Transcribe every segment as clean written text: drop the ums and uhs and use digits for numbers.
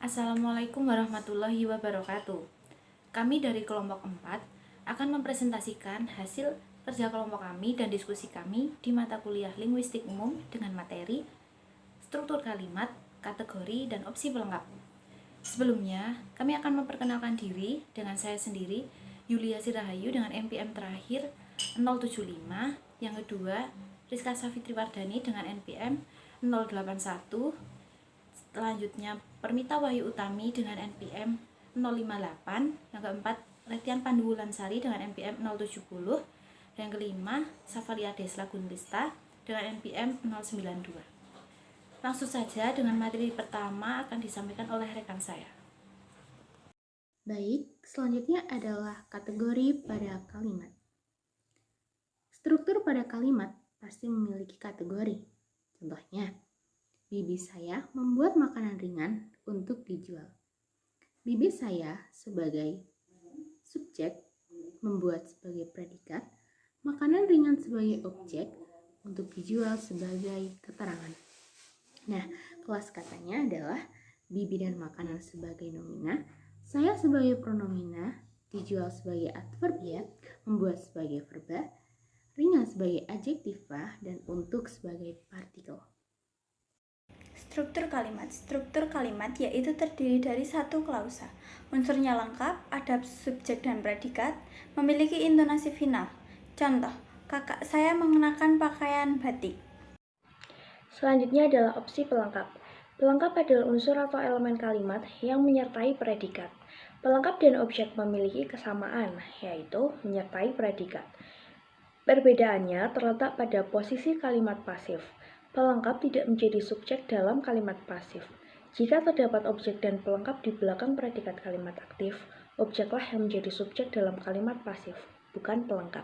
Assalamualaikum warahmatullahi wabarakatuh. Kami dari kelompok 4 akan mempresentasikan hasil kerja kelompok kami dan diskusi kami di mata kuliah Linguistik Umum dengan materi struktur kalimat, kategori, dan opsi pelengkap. Sebelumnya, kami akan memperkenalkan diri dengan saya sendiri, Yulia Sirahayu dengan NPM terakhir 075, yang kedua Rizka Safitriwardani dengan NPM 081, selanjutnya Permita Wahyu Utami dengan NPM 058, yang keempat Letian Panduwulansari dengan NPM 070, dan yang kelima Safalia Desla Gunlista dengan NPM 092. Langsung saja dengan materi pertama akan disampaikan oleh rekan saya. Baik, selanjutnya adalah kategori pada kalimat. Struktur pada kalimat pasti memiliki kategori. Contohnya, bibi saya membuat makanan ringan untuk dijual. Bibi saya sebagai subjek membuat sebagai predikat, makanan ringan sebagai objek untuk dijual sebagai keterangan. Nah, kelas katanya adalah bibi dan makanan sebagai nomina, saya sebagai pronomina, dijual sebagai adverbiat, membuat sebagai verba, ringan sebagai adjektiva, dan untuk sebagai partikel. Struktur kalimat yaitu terdiri dari satu klausa. Unsurnya lengkap, ada subjek dan predikat, memiliki intonasi final. Contoh, kakak saya mengenakan pakaian batik. Selanjutnya adalah opsi pelengkap. Pelengkap adalah unsur atau elemen kalimat yang menyertai predikat. Pelengkap dan objek memiliki kesamaan, yaitu menyertai predikat. Perbedaannya terletak pada posisi kalimat pasif. Pelengkap tidak menjadi subjek dalam kalimat pasif. Jika terdapat objek dan pelengkap di belakang predikat kalimat aktif, objeklah yang menjadi subjek dalam kalimat pasif, bukan pelengkap.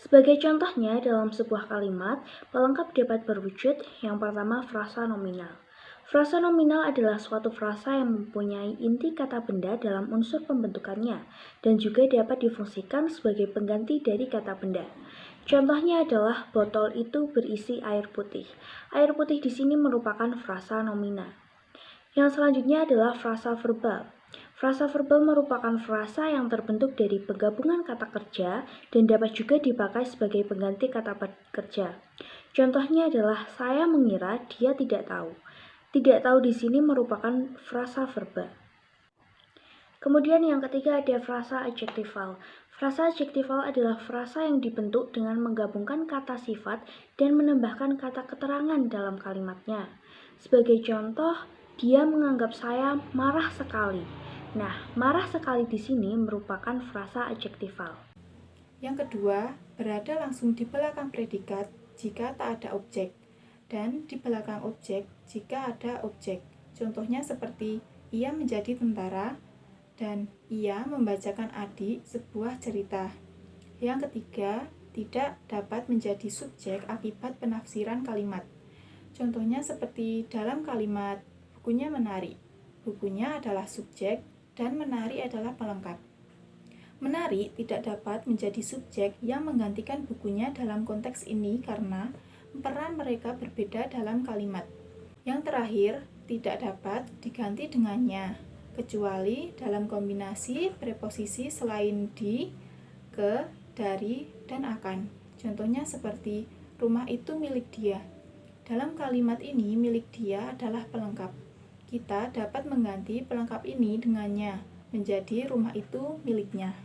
Sebagai contohnya, dalam sebuah kalimat, pelengkap dapat berwujud yang pertama frasa nominal. Frasa nominal adalah suatu frasa yang mempunyai inti kata benda dalam unsur pembentukannya dan juga dapat difungsikan sebagai pengganti dari kata benda. Contohnya adalah botol itu berisi air putih. Air putih di sini merupakan frasa nomina. Yang selanjutnya adalah frasa verbal. Frasa verbal merupakan frasa yang terbentuk dari penggabungan kata kerja dan dapat juga dipakai sebagai pengganti kata kerja. Contohnya adalah saya mengira dia tidak tahu. Tidak tahu di sini merupakan frasa verbal. Kemudian yang ketiga ada frasa adjektival. Frasa adjektival adalah frasa yang dibentuk dengan menggabungkan kata sifat dan menambahkan kata keterangan dalam kalimatnya. Sebagai contoh, dia menganggap saya marah sekali. Nah, marah sekali di sini merupakan frasa adjektival. Yang kedua, berada langsung di belakang predikat jika tak ada objek, dan di belakang objek jika ada objek. Contohnya seperti ia menjadi tentara dan ia membacakan adik sebuah cerita. Yang ketiga, tidak dapat menjadi subjek akibat penafsiran kalimat. Contohnya seperti dalam kalimat bukunya menari. Bukunya adalah subjek dan menari adalah pelengkap. Menari tidak dapat menjadi subjek yang menggantikan bukunya dalam konteks ini karena peran mereka berbeda dalam kalimat. Yang terakhir, tidak dapat diganti dengannya, kecuali dalam kombinasi preposisi selain di, ke, dari, dan akan. Contohnya seperti rumah itu milik dia. Dalam kalimat ini milik dia adalah pelengkap. Kita dapat mengganti pelengkap ini dengannya menjadi rumah itu miliknya.